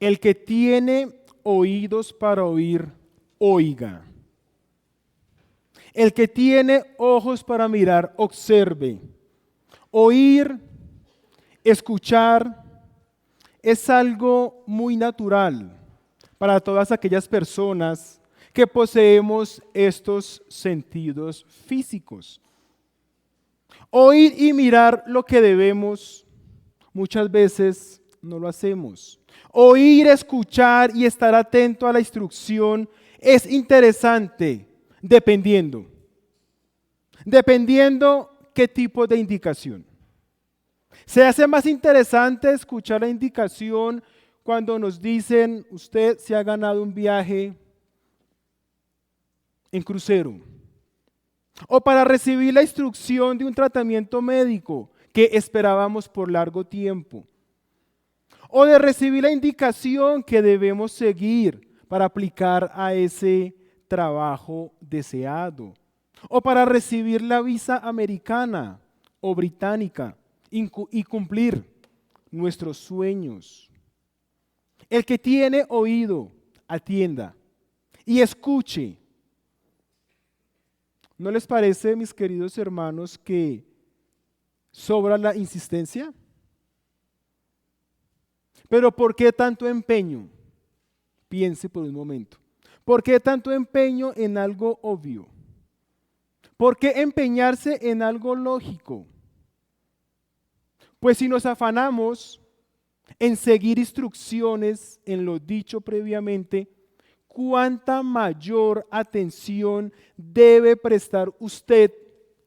El que tiene oídos para oír, oiga. El que tiene ojos para mirar, observe. Oír, escuchar, es algo muy natural para todas aquellas personas que poseemos estos sentidos físicos. Oír y mirar lo que debemos, muchas veces no lo hacemos. Oír, escuchar y estar atento a la instrucción es interesante, dependiendo qué tipo de indicación. Se hace más interesante escuchar la indicación cuando nos dicen, usted se ha ganado un viaje en crucero, o para recibir la instrucción de un tratamiento médico que esperábamos por largo tiempo, o de recibir la indicación que debemos seguir para aplicar a ese trabajo deseado, o para recibir la visa americana o británica y cumplir nuestros sueños. El que tiene oído, atienda y escuche. ¿No les parece, mis queridos hermanos, que sobra la insistencia? Pero ¿por qué tanto empeño? Piense por un momento. ¿Por qué tanto empeño en algo obvio? ¿Por qué empeñarse en algo lógico? Pues si nos afanamos en seguir instrucciones en lo dicho previamente, ¿cuánta mayor atención debe prestar usted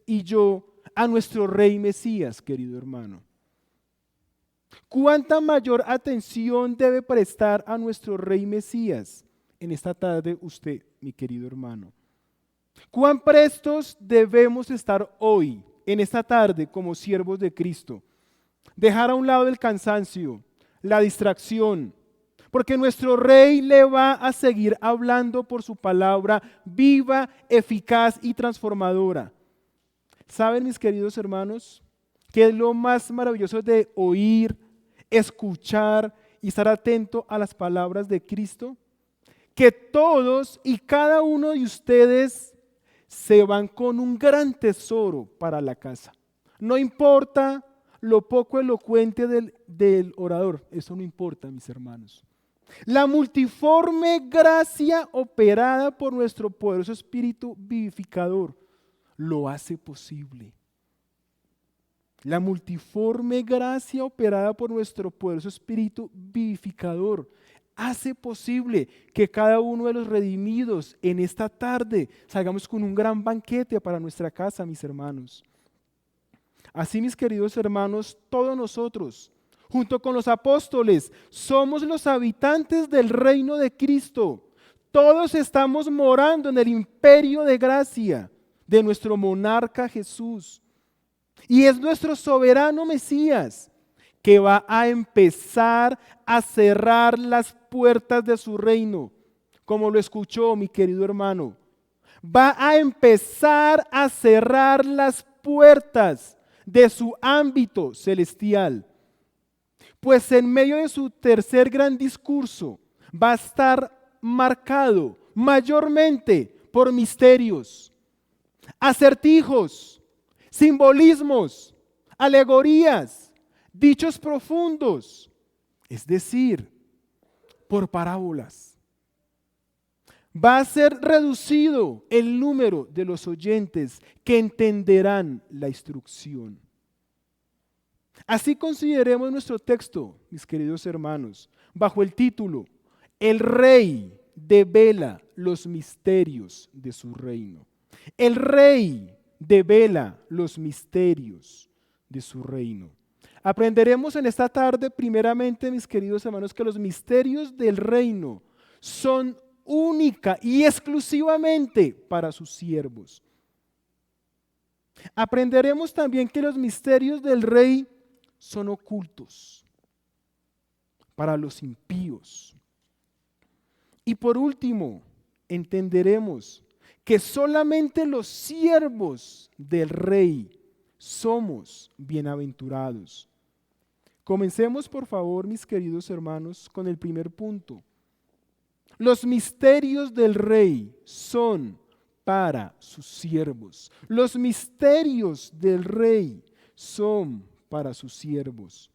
y yo a nuestro Rey Mesías, querido hermano? ¿Cuánta mayor atención debe prestar a nuestro Rey Mesías en esta tarde usted, mi querido hermano? ¿Cuán prestos debemos estar hoy, en esta tarde, como siervos de Cristo? Dejar a un lado el cansancio, la distracción, porque nuestro Rey le va a seguir hablando por su palabra viva, eficaz y transformadora. ¿Saben, mis queridos hermanos, qué es lo más maravilloso de oír, escuchar y estar atento a las palabras de Cristo? Que todos y cada uno de ustedes se van con un gran tesoro para la casa. No importa lo poco elocuente del orador, eso no importa, mis hermanos. La multiforme gracia operada por nuestro poderoso Espíritu vivificador lo hace posible. La multiforme gracia operada por nuestro poderoso Espíritu vivificador hace posible que cada uno de los redimidos en esta tarde salgamos con un gran banquete para nuestra casa, mis hermanos. Así, mis queridos hermanos, todos nosotros, junto con los apóstoles, somos los habitantes del reino de Cristo. Todos estamos morando en el imperio de gracia de nuestro monarca Jesús. Y es nuestro soberano Mesías que va a empezar a cerrar las puertas de su reino, como lo escuchó mi querido hermano. Va a empezar a cerrar las puertas de su ámbito celestial. Pues en medio de su tercer gran discurso va a estar marcado mayormente por misterios, acertijos, simbolismos, alegorías, dichos profundos, es decir, por parábolas. Va a ser reducido el número de los oyentes que entenderán la instrucción. Así consideremos nuestro texto, mis queridos hermanos, bajo el título, El Rey devela los misterios de su reino. El Rey devela los misterios de su reino. Aprenderemos en esta tarde, primeramente, mis queridos hermanos, que los misterios del reino son única y exclusivamente para sus siervos. Aprenderemos también que los misterios del Rey son ocultos para los impíos. Y por último, entenderemos que solamente los siervos del Rey somos bienaventurados. Comencemos, por favor, mis queridos hermanos, con el primer punto. Los misterios del Rey son para sus siervos. Los misterios del Rey son para sus siervos.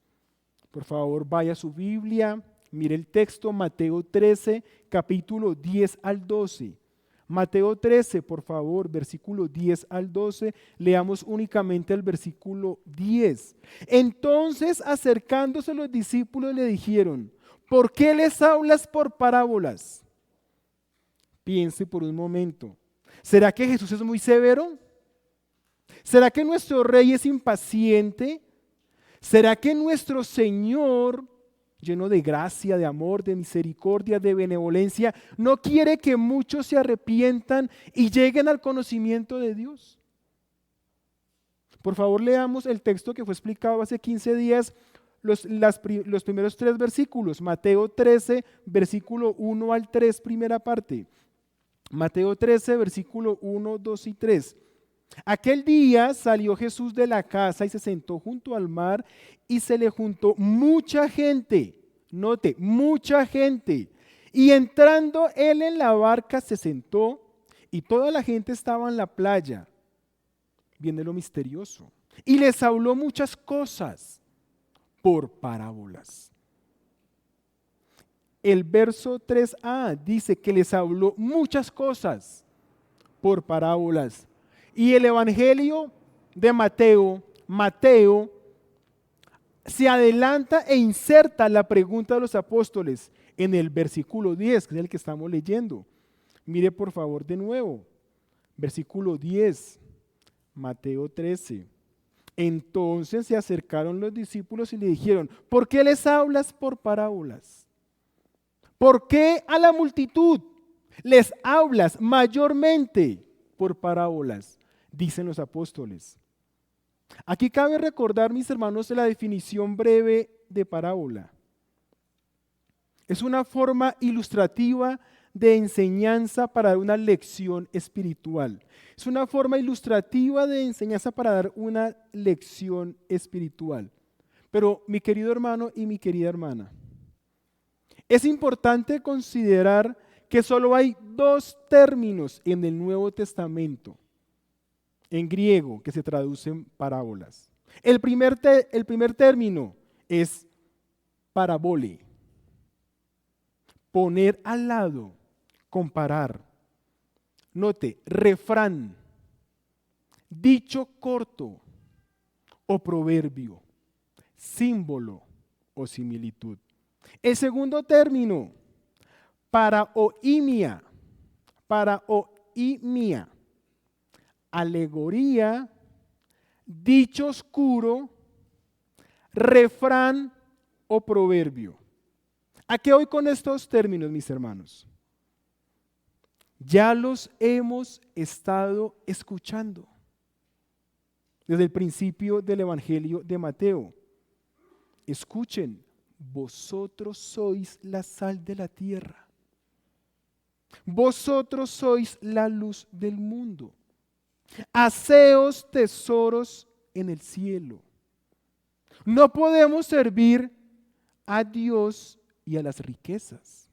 Por favor, vaya a su Biblia, mire el texto, Mateo 13, capítulo 10 al 12. Mateo 13, por favor, versículo 10 al 12, leamos únicamente el versículo 10. Entonces, acercándose los discípulos, le dijeron: ¿por qué les hablas por parábolas? Piense por un momento. ¿Será que Jesús es muy severo? ¿Será que nuestro Rey es impaciente? ¿Será que nuestro Señor, lleno de gracia, de amor, de misericordia, de benevolencia, no quiere que muchos se arrepientan y lleguen al conocimiento de Dios? Por favor, leamos el texto que fue explicado hace 15 días, los primeros 3 versículos. Mateo 13, versículo 1 al 3, primera parte. Mateo 13, versículo 1, 2 y 3. Aquel día salió Jesús de la casa y se sentó junto al mar, y se le juntó mucha gente. Note, mucha gente. Y entrando él en la barca se sentó, y toda la gente estaba en la playa. Viene lo misterioso. Y les habló muchas cosas por parábolas. El verso 3a dice que les habló muchas cosas por parábolas. Y el Evangelio de Mateo se adelanta e inserta la pregunta de los apóstoles en el versículo 10, que es el que estamos leyendo. Mire por favor de nuevo, versículo 10, Mateo 13. Entonces se acercaron los discípulos y le dijeron: ¿por qué les hablas por parábolas? ¿Por qué a la multitud les hablas mayormente por parábolas? Dicen los apóstoles. Aquí cabe recordar, mis hermanos, la definición breve de parábola. Es una forma ilustrativa de enseñanza para dar una lección espiritual. Es una forma ilustrativa de enseñanza para dar una lección espiritual. Pero, mi querido hermano y mi querida hermana, es importante considerar que solo hay 2 términos en el Nuevo Testamento, en griego, que se traducen parábolas. El primer término es parabole, poner al lado, comparar. Note, refrán, dicho corto o proverbio, símbolo o similitud. El segundo término, paraoimia, alegoría, dicho oscuro, refrán o proverbio. ¿A qué voy con estos términos, mis hermanos? Ya los hemos estado escuchando desde el principio del Evangelio de Mateo. Escuchen, vosotros sois la sal de la tierra. Vosotros sois la luz del mundo. Haceos tesoros en el cielo. No podemos servir a Dios y a las riquezas.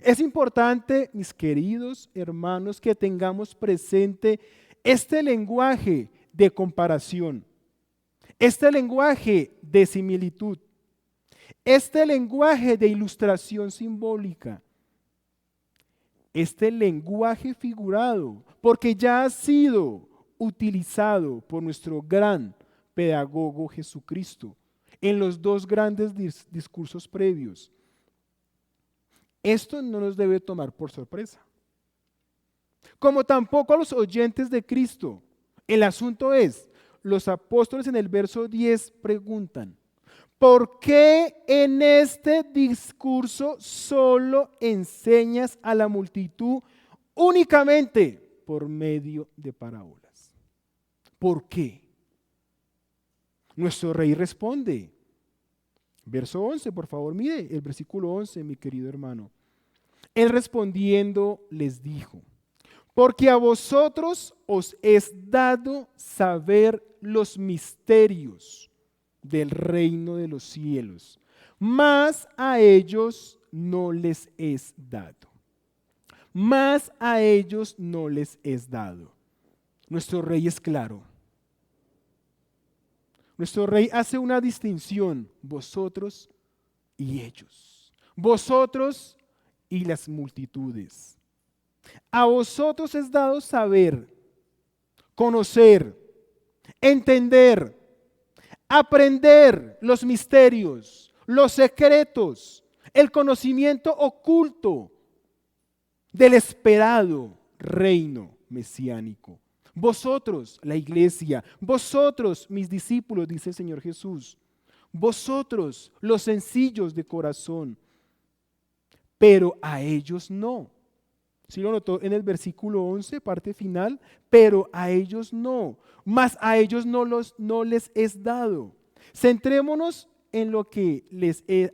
Es importante, mis queridos hermanos, que tengamos presente este lenguaje de comparación, este lenguaje de similitud, este lenguaje de ilustración simbólica, este lenguaje figurado, porque ya ha sido utilizado por nuestro gran pedagogo Jesucristo en los 2 grandes discursos previos. Esto no nos debe tomar por sorpresa. Como tampoco a los oyentes de Cristo. El asunto es, los apóstoles en el verso 10 preguntan: ¿por qué en este discurso solo enseñas a la multitud únicamente por medio de parábolas? ¿Por qué? Nuestro Rey responde. Verso 11, por favor, mire el versículo 11, mi querido hermano. Él respondiendo les dijo: porque a vosotros os es dado saber los misterios del reino de los cielos, mas a ellos no les es dado. Mas a ellos no les es dado. Nuestro rey es claro. Nuestro rey hace una distinción, vosotros y ellos. Vosotros y las multitudes. A vosotros es dado saber, conocer, entender, aprender los misterios, los secretos, el conocimiento oculto del esperado reino mesiánico. Vosotros, la iglesia, vosotros, mis discípulos, dice el Señor Jesús, vosotros, los sencillos de corazón, pero a ellos no. ¿Sí lo notó en el versículo 11, parte final? Pero a ellos no, mas a ellos no les es dado. Centrémonos en lo que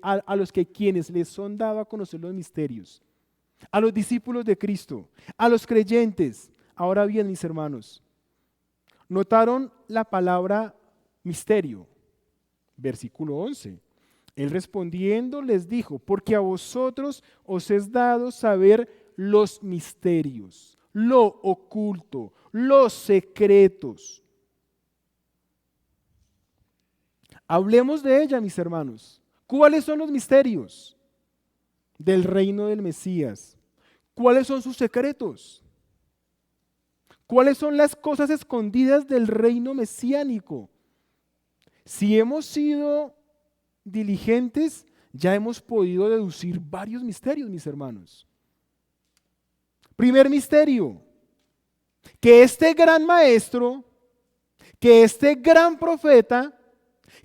a los que quienes les son dado a conocer los misterios, a los discípulos de Cristo, a los creyentes. Ahora bien, mis hermanos, ¿notaron la palabra misterio? Versículo 11. Él respondiendo les dijo, porque a vosotros os es dado saber los misterios, lo oculto, los secretos. Hablemos de ella, mis hermanos. ¿Cuáles son los misterios del reino del Mesías? ¿Cuáles son sus secretos? ¿Cuáles son las cosas escondidas del reino mesiánico? Si hemos sido diligentes, ya hemos podido deducir varios misterios, mis hermanos. Primer misterio, que este gran maestro, que este gran profeta,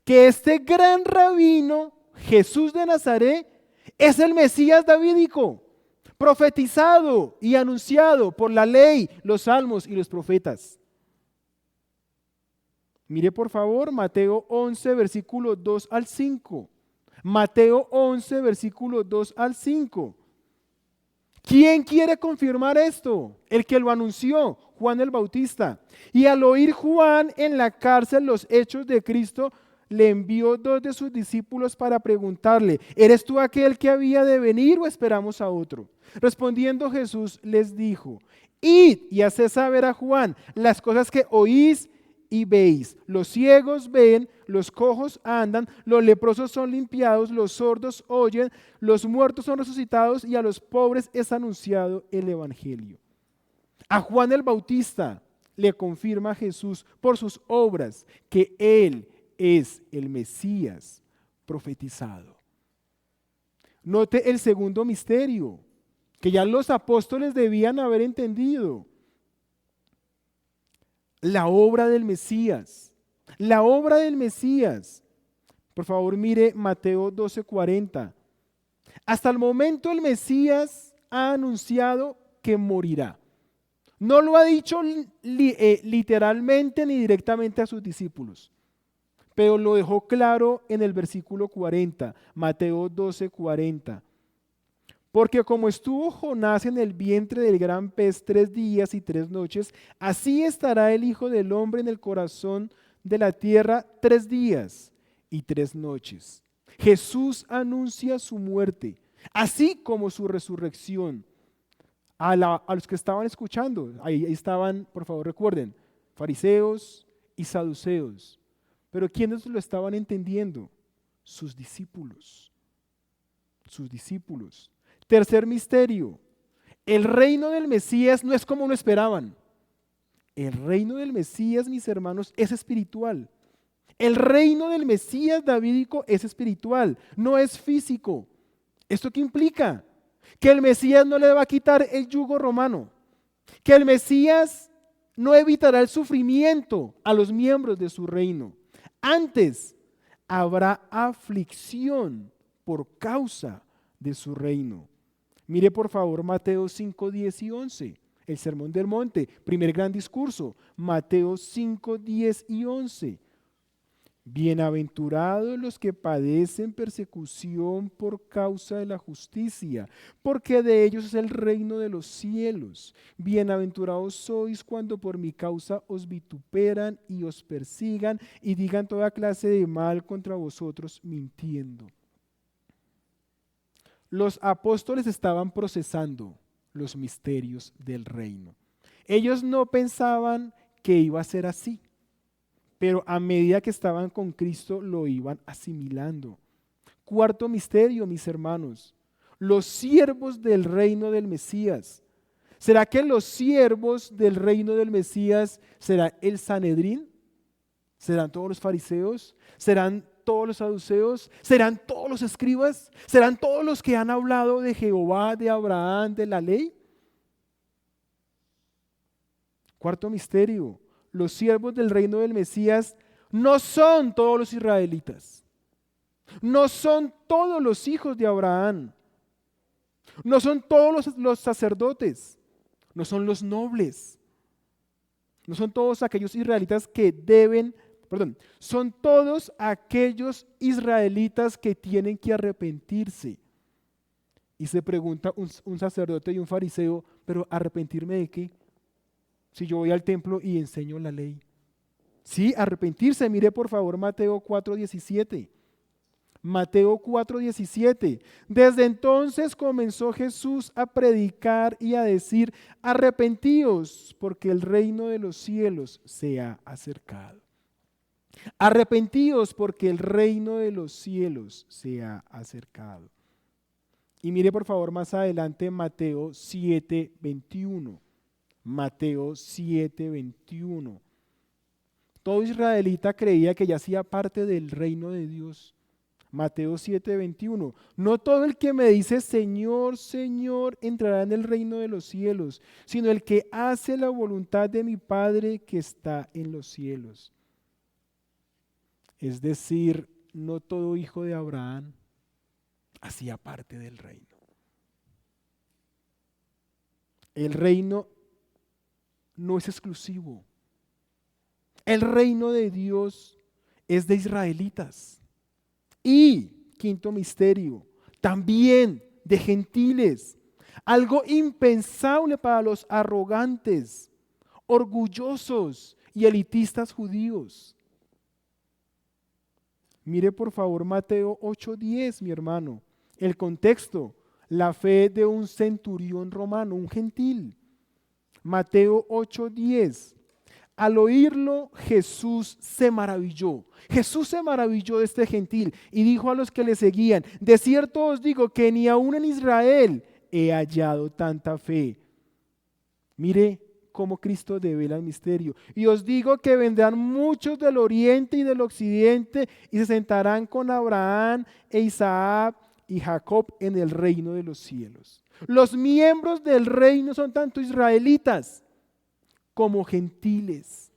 que este gran rabino, Jesús de Nazaret, es el Mesías davídico, profetizado y anunciado por la ley, los salmos y los profetas. Mire por favor Mateo 11, versículo 2 al 5. Mateo 11, versículo 2 al 5. ¿Quién quiere confirmar esto? El que lo anunció, Juan el Bautista. Y al oír Juan en la cárcel los hechos de Cristo, le envió 2 de sus discípulos para preguntarle, ¿eres tú aquel que había de venir o esperamos a otro? Respondiendo Jesús les dijo, id y haced saber a Juan las cosas que oís y veis. Los ciegos ven, los cojos andan, los leprosos son limpiados, los sordos oyen, los muertos son resucitados y a los pobres es anunciado el evangelio. A Juan el Bautista le confirma Jesús por sus obras que él es el Mesías profetizado. Note el segundo misterio, que ya los apóstoles debían haber entendido. La obra del Mesías. La obra del Mesías. Por favor, mire Mateo 12:40. Hasta el momento el Mesías ha anunciado que morirá. No lo ha dicho literalmente ni directamente a sus discípulos, pero lo dejó claro en el versículo 40, Mateo 12:40. Porque como estuvo Jonás en el vientre del gran pez 3 días y 3 noches, así estará el Hijo del Hombre en el corazón de la tierra 3 días y 3 noches. Jesús anuncia su muerte, así como su resurrección. A los que estaban escuchando, ahí estaban, por favor recuerden, fariseos y saduceos. Pero ¿quiénes lo estaban entendiendo? Sus discípulos. Sus discípulos. Tercer misterio, el reino del Mesías no es como lo esperaban. El reino del Mesías, mis hermanos, es espiritual. El reino del Mesías davídico es espiritual, no es físico. ¿Esto qué implica? Que el Mesías no le va a quitar el yugo romano, que el Mesías no evitará el sufrimiento a los miembros de su reino. Antes, habrá aflicción por causa de su reino. Mire por favor Mateo 5, 10 y 11, el Sermón del Monte, primer gran discurso, Mateo 5, 10 y 11. Bienaventurados los que padecen persecución por causa de la justicia, porque de ellos es el reino de los cielos. Bienaventurados sois cuando por mi causa os vituperan y os persigan y digan toda clase de mal contra vosotros mintiendo. Los apóstoles estaban procesando los misterios del reino. Ellos no pensaban que iba a ser así, pero a medida que estaban con Cristo lo iban asimilando. Cuarto misterio, mis hermanos, los siervos del reino del Mesías. ¿Será que los siervos del reino del Mesías será el Sanedrín? ¿Serán todos los fariseos? ¿Serán todos los saduceos? ¿Serán todos los escribas? ¿Serán todos los que han hablado de Jehová, de Abraham, de la ley? Cuarto misterio, los siervos del reino del Mesías no son todos los israelitas, no son todos los hijos de Abraham, no son todos los sacerdotes, no son los nobles, no son todos aquellos israelitas son todos aquellos israelitas que tienen que arrepentirse. Y se pregunta un sacerdote y un fariseo, ¿pero arrepentirme de qué? Si yo voy al templo y enseño la ley. Sí, arrepentirse. Mire por favor Mateo 4:17. Mateo 4:17. Desde entonces comenzó Jesús a predicar y a decir: arrepentíos, porque el reino de los cielos se ha acercado. Arrepentíos, porque el reino de los cielos se ha acercado. Y mire por favor más adelante Mateo 7:21. Mateo 7:21. Todo israelita creía que ya hacía parte del reino de Dios. Mateo 7:21. No todo el que me dice Señor, Señor entrará en el reino de los cielos, sino el que hace la voluntad de mi Padre que está en los cielos. Es decir, no todo hijo de Abraham hacía parte del reino. El reino no es exclusivo. El reino de Dios es de israelitas. Y, quinto misterio, también de gentiles. Algo impensable para los arrogantes, orgullosos y elitistas judíos. Mire por favor Mateo 8:10, mi hermano. El contexto, la fe de un centurión romano, un gentil. Mateo 8:10. Al oírlo, Jesús se maravilló. Jesús se maravilló de este gentil y dijo a los que le seguían: de cierto os digo que ni aún en Israel he hallado tanta fe. Mire cómo Cristo devela el misterio. Y os digo que vendrán muchos del oriente y del occidente y se sentarán con Abraham e Isaac y Jacob en el reino de los cielos. Los miembros del reino son tanto israelitas como gentiles.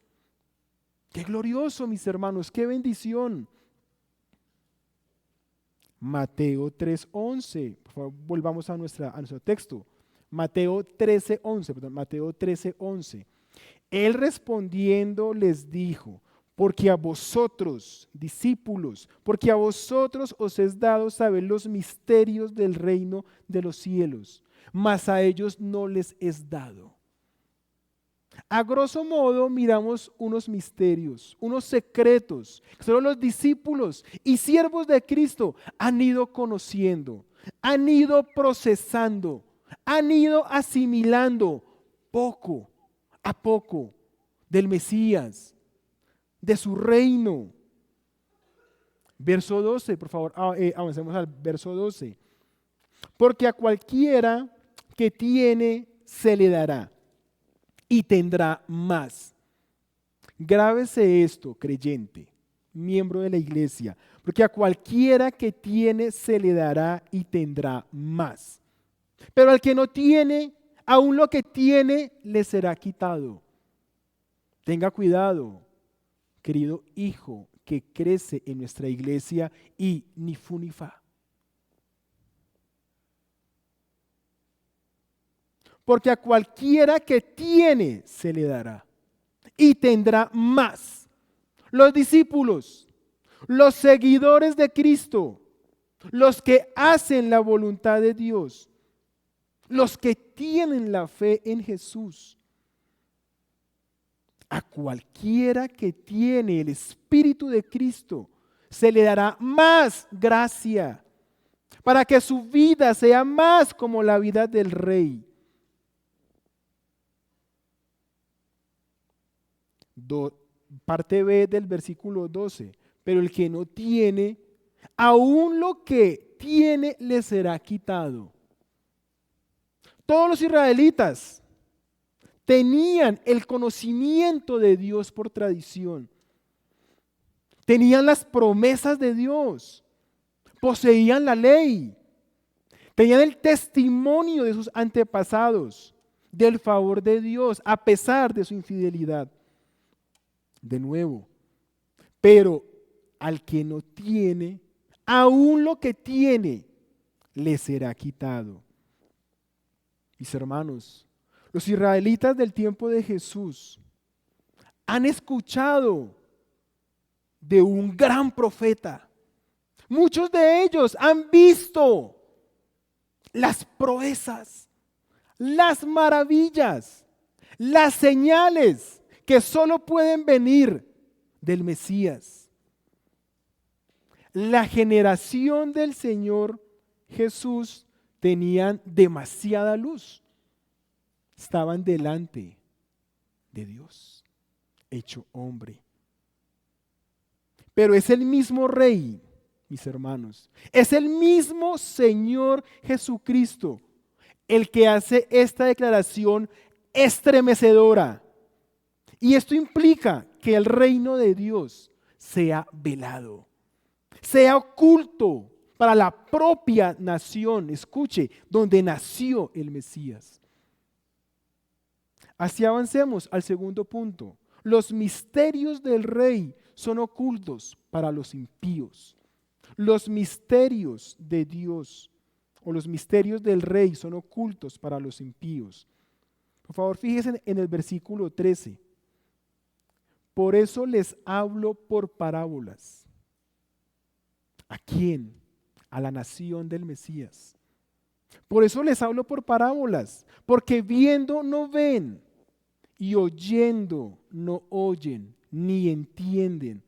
Qué glorioso, mis hermanos, qué bendición. Mateo 3:11, por favor, volvamos a nuestro texto. Mateo 13:11. Él respondiendo les dijo: porque a vosotros, discípulos, porque a vosotros os es dado saber los misterios del reino de los cielos, mas a ellos no les es dado. A grosso modo miramos unos misterios, unos secretos que solo los discípulos y siervos de Cristo han ido conociendo, han ido procesando, han ido asimilando poco a poco del Mesías, de su reino. Verso 12, por favor, avancemos al verso 12. Porque a cualquiera que tiene se le dará y tendrá más. Grábese esto, creyente, miembro de la iglesia, porque a cualquiera que tiene se le dará y tendrá más. Pero al que no tiene, aún lo que tiene le será quitado. Tenga cuidado, querido hijo que crece en nuestra iglesia y ni fu ni fa. Porque a cualquiera que tiene se le dará y tendrá más. Los discípulos los seguidores de Cristo, los que hacen la voluntad de Dios, los que tienen la fe en Jesús. A cualquiera que tiene el Espíritu de Cristo se le dará más gracia para que su vida sea más como la vida del Rey. Parte B del versículo 12. Pero el que no tiene, aún lo que tiene le será quitado. Todos los israelitas tenían el conocimiento de Dios por tradición. Tenían las promesas de Dios. Poseían la ley. Tenían el testimonio de sus antepasados, del favor de Dios, a pesar de su infidelidad. De nuevo, pero al que no tiene, aún lo que tiene, le será quitado. Mis hermanos, los israelitas del tiempo de Jesús han escuchado de un gran profeta. Muchos de ellos han visto las proezas, las maravillas, las señales que solo pueden venir del Mesías. La generación del Señor Jesús tenían demasiada luz. Estaban delante de Dios, hecho hombre. Pero es el mismo Rey, mis hermanos, es el mismo Señor Jesucristo el que hace esta declaración estremecedora. Y esto implica que el reino de Dios sea velado, sea oculto para la propia nación, escuche, donde nació el Mesías. Así avancemos al segundo punto. Los misterios del Rey son ocultos para los impíos. Los misterios de Dios o los misterios del Rey son ocultos para los impíos. Por favor, fíjense en el versículo 13. Por eso les hablo por parábolas. ¿A quién? A la nación del Mesías. Por eso les hablo por parábolas, porque viendo no ven y oyendo no oyen ni entienden.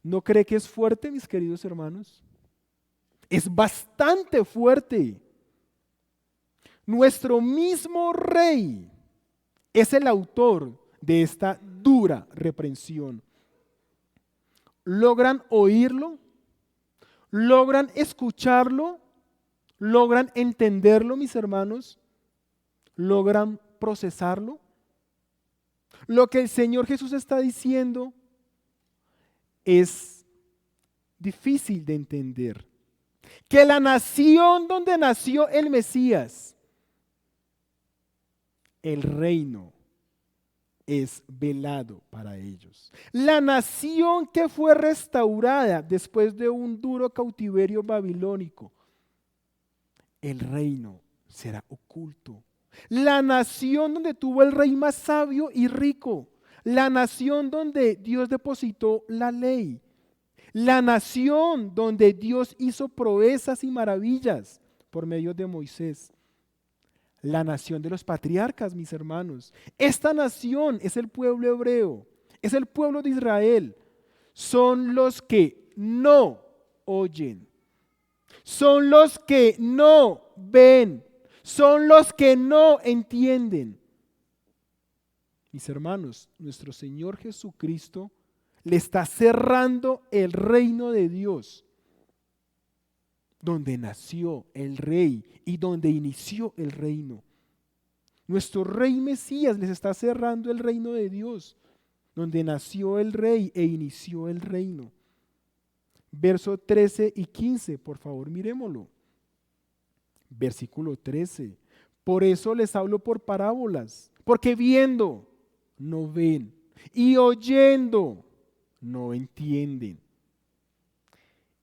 ¿No cree que es fuerte, mis queridos hermanos? Es bastante fuerte. Nuestro mismo Rey es el autor de esta dura reprensión. ¿Logran oírlo? ¿Logran escucharlo? ¿Logran entenderlo, mis hermanos? ¿Logran procesarlo? Lo que el Señor Jesús está diciendo es difícil de entender. Que la nación donde nació el Mesías, el reino es velado para ellos. La nación que fue restaurada después de un duro cautiverio babilónico, el reino será oculto. La nación donde tuvo el rey más sabio y rico, la nación donde Dios depositó la ley, la nación donde Dios hizo proezas y maravillas por medio de Moisés. La nación de los patriarcas, mis hermanos. Esta nación es el pueblo hebreo, es el pueblo de Israel. Son los que no oyen, son los que no ven, son los que no entienden. Mis hermanos, nuestro Señor Jesucristo le está cerrando el reino de Dios, donde nació el Rey y donde inició el reino. Nuestro Rey Mesías les está cerrando el reino de Dios, donde nació el Rey e inició el reino. Verso 13 y 15, por favor, miremoslo. Versículo 13. Por eso les hablo por parábolas, porque viendo no ven y oyendo no entienden.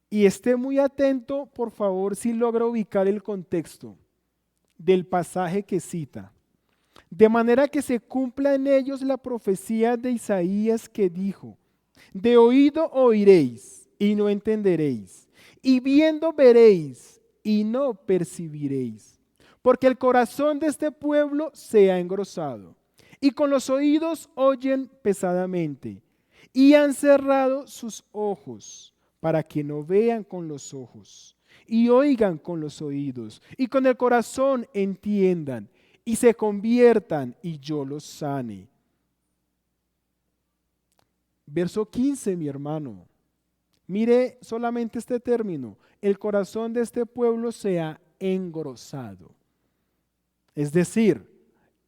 Y esté muy atento, por favor, si logra ubicar el contexto del pasaje que cita. De manera que se cumpla en ellos la profecía de Isaías que dijo: De oído oiréis y no entenderéis, y viendo veréis y no percibiréis, porque el corazón de este pueblo se ha engrosado, y con los oídos oyen pesadamente, y han cerrado sus ojos para que no vean con los ojos, y oigan con los oídos, y con el corazón entiendan, y se conviertan, y yo los sane. Verso 15, mi hermano. Mire solamente este término. El corazón de este pueblo se ha engrosado. Es decir,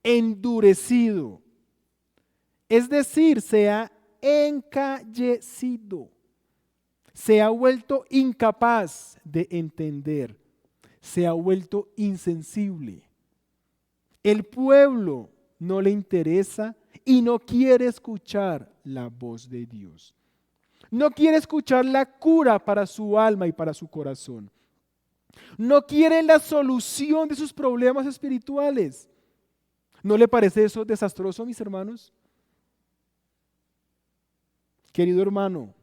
endurecido. Es decir, se ha encallecido. Se ha vuelto incapaz de entender. Se ha vuelto insensible. El pueblo no le interesa y no quiere escuchar la voz de Dios. No quiere escuchar la cura para su alma y para su corazón. No quiere la solución de sus problemas espirituales. ¿No le parece eso desastroso, mis hermanos? Querido hermano,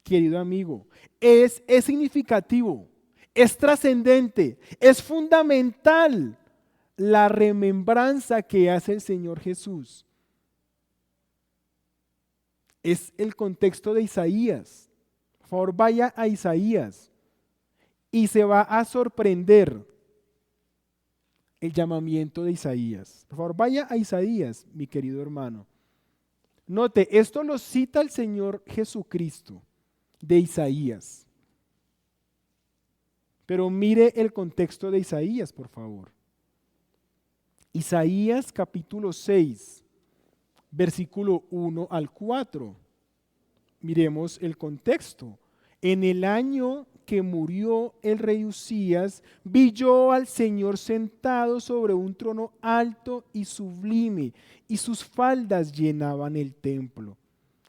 querido amigo, es significativo, es trascendente, es fundamental la remembranza que hace el Señor Jesús. Es el contexto de Isaías. Por favor, vaya a Isaías y se va a sorprender el llamamiento de Isaías. Por favor, vaya a Isaías, mi querido hermano. Note, esto lo cita el Señor Jesucristo de Isaías. Pero mire el contexto de Isaías, por favor. Isaías capítulo 6, versículo 1 al 4. Miremos el contexto. En el año que murió el rey Uzías, vi yo al Señor sentado sobre un trono alto y sublime, y sus faldas llenaban el templo.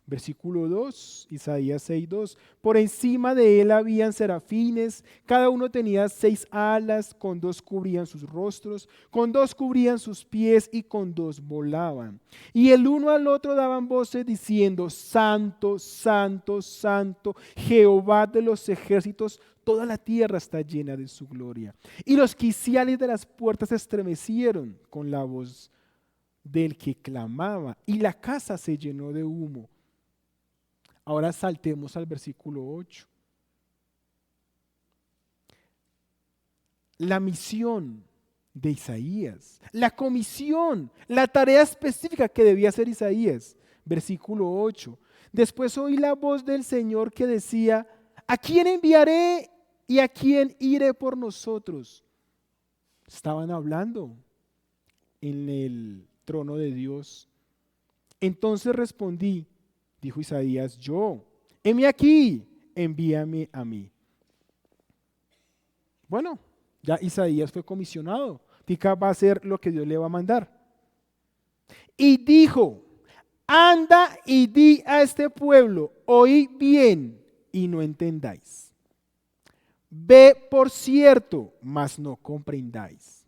Versículo 2, Isaías 6:2. Por encima de él habían serafines, cada uno tenía 6 alas, con 2 cubrían sus rostros, con 2 cubrían sus pies y con 2 volaban. Y el uno al otro daban voces diciendo: Santo, Santo, Santo, Jehová de los ejércitos, toda la tierra está llena de su gloria. Y los quiciales de las puertas se estremecieron con la voz del que clamaba, y la casa se llenó de humo. Ahora saltemos al versículo 8. La misión de Isaías, la comisión, la tarea específica que debía hacer Isaías. Versículo 8. Después oí la voz del Señor que decía: ¿a quién enviaré y a quién iré por nosotros? Estaban hablando en el trono de Dios. Entonces respondí, dijo Isaías, yo, heme aquí, envíame a mí. Bueno, ya Isaías fue comisionado. Tica va a hacer lo que Dios le va a mandar. Y dijo: anda y di a este pueblo, oí bien y no entendáis. Ve por cierto, mas no comprendáis.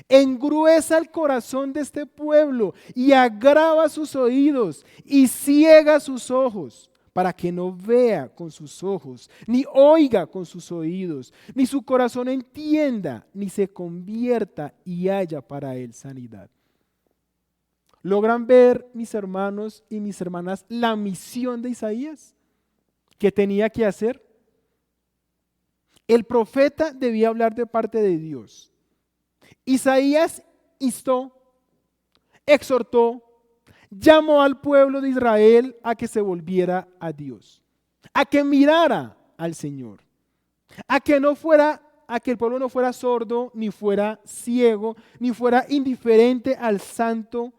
Engruesa el corazón de este pueblo y agrava sus oídos y ciega sus ojos, para que no vea con sus ojos, ni oiga con sus oídos, ni su corazón entienda, ni se convierta y haya para él sanidad. ¿Logran ver, mis hermanos y mis hermanas, la misión de Isaías? ¿Qué tenía que hacer? El profeta debía hablar de parte de Dios. Isaías instó, exhortó, llamó al pueblo de Israel a que se volviera a Dios, a que mirara al Señor, a que el pueblo no fuera sordo, ni fuera ciego, ni fuera indiferente al santo,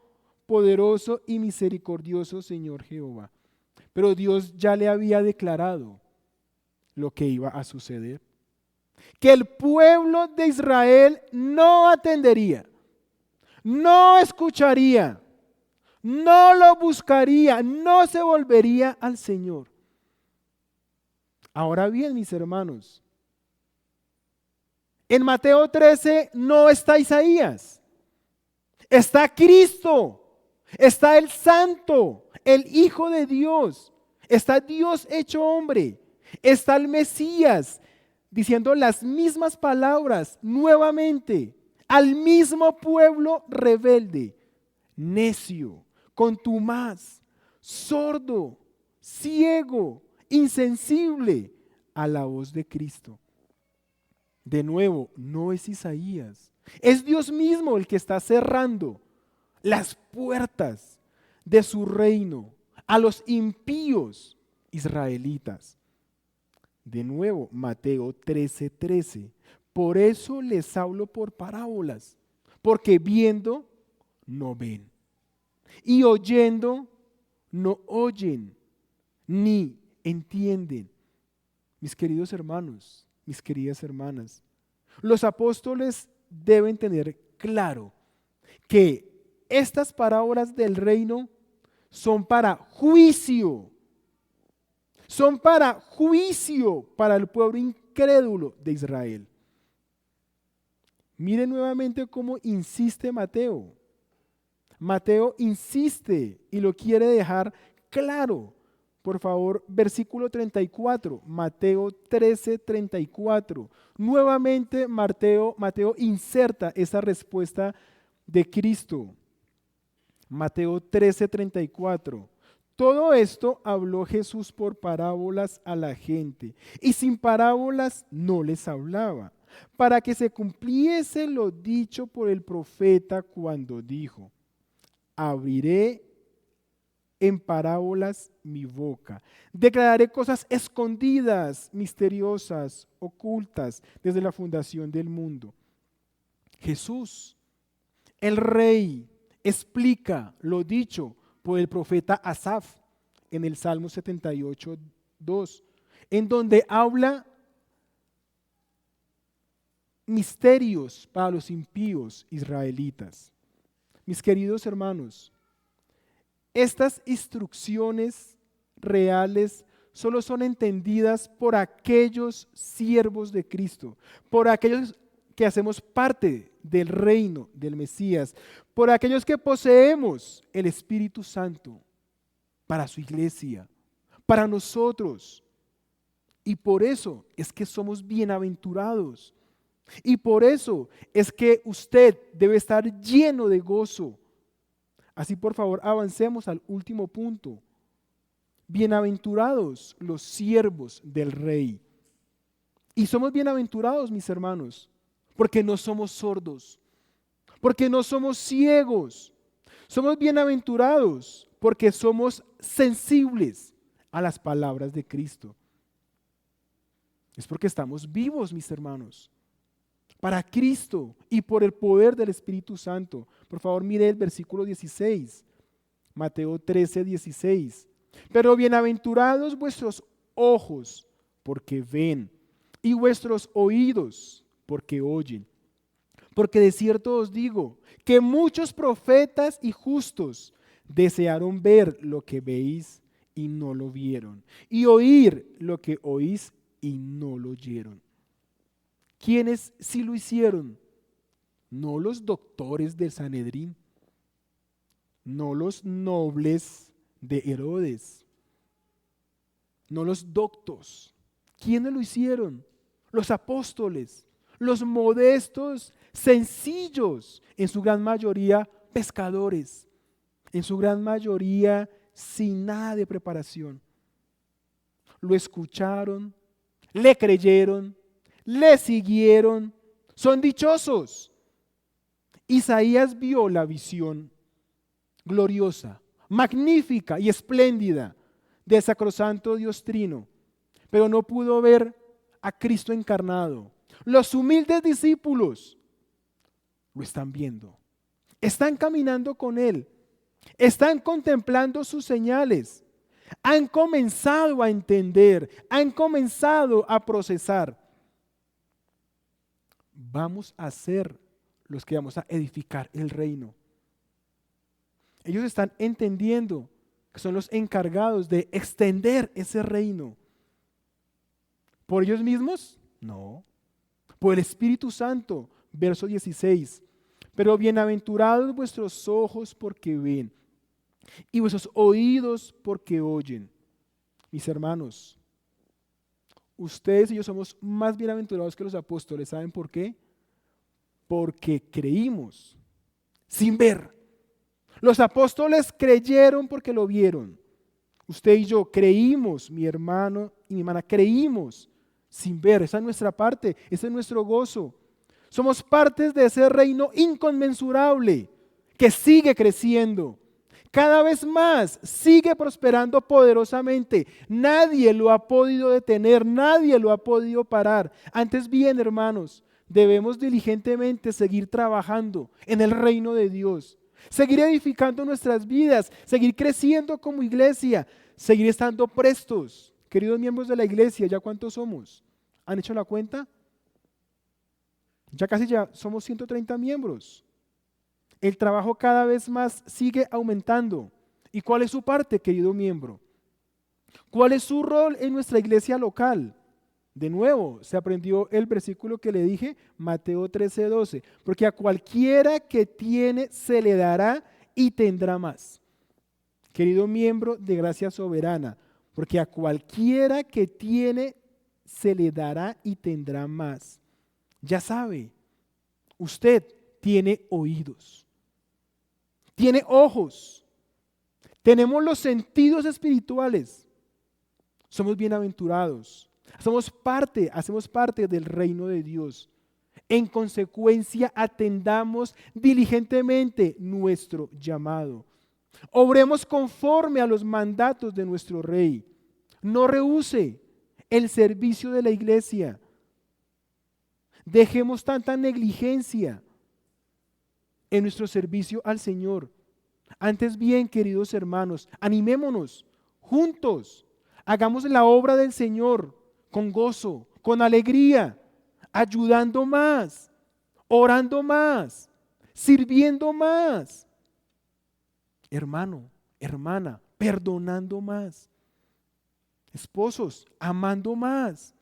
poderoso y misericordioso Señor Jehová. Pero Dios ya le había declarado lo que iba a suceder. Que el pueblo de Israel no atendería, no escucharía, no lo buscaría, no se volvería al Señor. Ahora bien, mis hermanos, en Mateo 13 no está Isaías, está Cristo, está el Santo, el Hijo de Dios. está Dios hecho hombre, está el Mesías diciendo las mismas palabras nuevamente al mismo pueblo rebelde, necio, contumaz, sordo, ciego, insensible a la voz de Cristo. De nuevo, no es Isaías, es Dios mismo el que está cerrando las puertas de su reino a los impíos israelitas. De nuevo, Mateo 13:13. Por eso les hablo por parábolas, porque viendo no ven, y oyendo no oyen, ni entienden. Mis queridos hermanos, mis queridas hermanas, los apóstoles deben tener claro que estas parábolas del reino son para juicio. Son para juicio para el pueblo incrédulo de Israel. Miren nuevamente cómo insiste Mateo. Mateo insiste y lo quiere dejar claro. Por favor, versículo 34, Mateo 13:34. Nuevamente Mateo inserta esa respuesta de Cristo. Mateo 13:34. Todo esto habló Jesús por parábolas a la gente, y sin parábolas no les hablaba, para que se cumpliese lo dicho por el profeta cuando dijo: abriré en parábolas mi boca, declararé cosas escondidas, misteriosas, ocultas desde la fundación del mundo. Jesús, el Rey, explica lo dicho por el profeta Asaf en el Salmo 78:2, en donde habla misterios para los impíos israelitas. Mis queridos hermanos, estas instrucciones reales solo son entendidas por aquellos siervos de Cristo, por aquellos que hacemos parte del reino del Mesías, por aquellos que poseemos el Espíritu Santo para su iglesia, para nosotros. Y por eso es que somos bienaventurados. Y por eso es que usted debe estar lleno de gozo. Así, por favor, avancemos al último punto. Bienaventurados los siervos del Rey. Y somos bienaventurados, mis hermanos, porque no somos sordos, porque no somos ciegos. Somos bienaventurados porque somos sensibles a las palabras de Cristo. Es porque estamos vivos, mis hermanos, para Cristo y por el poder del Espíritu Santo. Por favor, mire el versículo 16, Mateo 13:16. Pero bienaventurados vuestros ojos, porque ven, y vuestros oídos, porque oyen. Porque de cierto os digo que muchos profetas y justos desearon ver lo que veis y no lo vieron, y oír lo que oís y no lo oyeron. ¿Quiénes sí lo hicieron? No los doctores del Sanedrín, no los nobles de Herodes, no los doctos. ¿Quiénes lo hicieron? Los apóstoles, los modestos, sencillos, en su gran mayoría pescadores, en su gran mayoría sin nada de preparación. Lo escucharon, le creyeron, le siguieron, son dichosos. Isaías vio la visión gloriosa, magnífica y espléndida del sacrosanto Dios Trino, pero no pudo ver a Cristo encarnado. Los humildes discípulos lo están viendo, están caminando con Él, están contemplando sus señales, han comenzado a entender, han comenzado a procesar. Vamos a ser los que vamos a edificar el reino. Ellos están entendiendo que son los encargados de extender ese reino. ¿Por ellos mismos? No. Por el Espíritu Santo, verso 16. Pero bienaventurados vuestros ojos porque ven, y vuestros oídos porque oyen. Mis hermanos, ustedes y yo somos más bienaventurados que los apóstoles. ¿Saben por qué? Porque creímos sin ver. Los apóstoles creyeron porque lo vieron. Usted y yo creímos, mi hermano y mi hermana, creímos sin ver. Esa es nuestra parte, ese es nuestro gozo. Somos partes de ese reino inconmensurable que sigue creciendo. Cada vez más sigue prosperando poderosamente. Nadie lo ha podido detener, nadie lo ha podido parar. Antes bien, hermanos, debemos diligentemente seguir trabajando en el reino de Dios. Seguir edificando nuestras vidas, seguir creciendo como iglesia, seguir estando prestos. Queridos miembros de la iglesia, ¿ya cuántos somos? ¿Han hecho la cuenta? Ya somos 130 miembros. El trabajo cada vez más sigue aumentando. ¿Y cuál es su parte, querido miembro? ¿Cuál es su rol en nuestra iglesia local? De nuevo, se aprendió el versículo que le dije, Mateo 13:12, porque a cualquiera que tiene se le dará y tendrá más. Querido miembro de Gracia Soberana, porque a cualquiera que tiene se le dará y tendrá más. Ya sabe, usted tiene oídos, tiene ojos, tenemos los sentidos espirituales, somos bienaventurados. Hacemos parte del reino de Dios. En consecuencia, atendamos diligentemente nuestro llamado. Obremos conforme a los mandatos de nuestro Rey. No rehúse el servicio de la iglesia. Dejemos tanta negligencia en nuestro servicio al Señor. Antes bien, queridos hermanos, animémonos juntos. Hagamos la obra del Señor con gozo, con alegría, ayudando más, orando más, sirviendo más. Hermano, hermana, perdonando más. Esposos, amando más.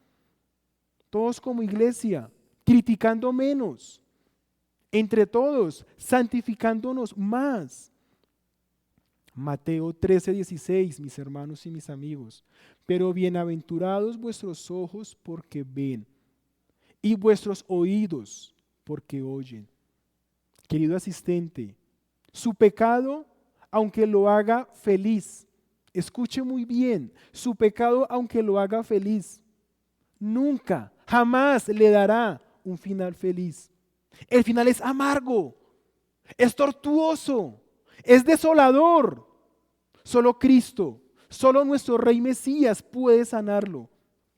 Todos como iglesia, criticando menos. Entre todos, santificándonos más. Mateo 13:16, mis hermanos y mis amigos. Pero bienaventurados vuestros ojos porque ven y vuestros oídos porque oyen. Querido asistente, su pecado, aunque lo haga feliz, escuche muy bien, su pecado, aunque lo haga feliz, nunca, jamás le dará un final feliz. El final es amargo, es tortuoso, es desolador. Solo Cristo, solo nuestro Rey Mesías puede sanarlo,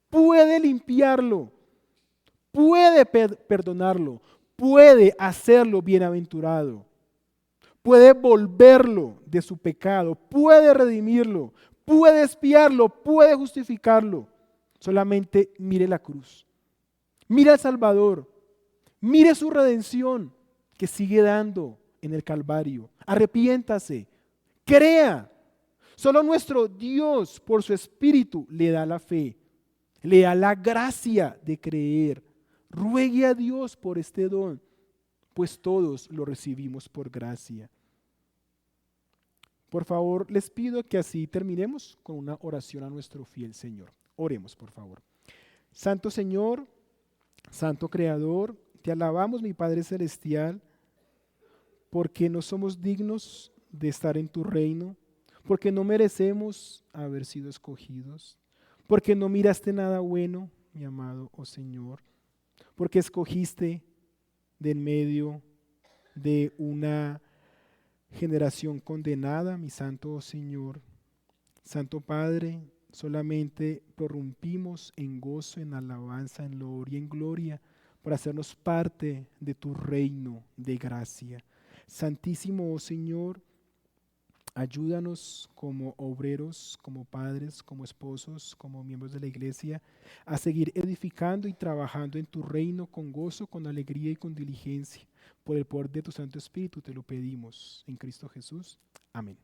puede limpiarlo, puede perdonarlo, puede hacerlo bienaventurado, puede volverlo de su pecado, puede redimirlo, puede expiarlo, puede justificarlo. Solamente mire la cruz, mire al Salvador, mire su redención que sigue dando en el Calvario. Arrepiéntase, crea. Solo nuestro Dios, por su Espíritu, le da la fe, le da la gracia de creer. Ruegue a Dios por este don, pues todos lo recibimos por gracia. Por favor, les pido que así terminemos con una oración a nuestro fiel Señor. Oremos, por favor. Santo Señor, Santo Creador, te alabamos, mi Padre Celestial, porque no somos dignos de estar en tu reino, porque no merecemos haber sido escogidos, porque no miraste nada bueno, mi amado Señor, porque escogiste de en medio de una generación condenada, mi Santo Señor. Santo Padre, solamente prorrumpimos en gozo, en alabanza, en loor y en gloria por hacernos parte de tu reino de gracia. Santísimo Señor, ayúdanos como obreros, como padres, como esposos, como miembros de la iglesia, a seguir edificando y trabajando en tu reino con gozo, con alegría y con diligencia. Por el poder de tu Santo Espíritu te lo pedimos. En Cristo Jesús. Amén.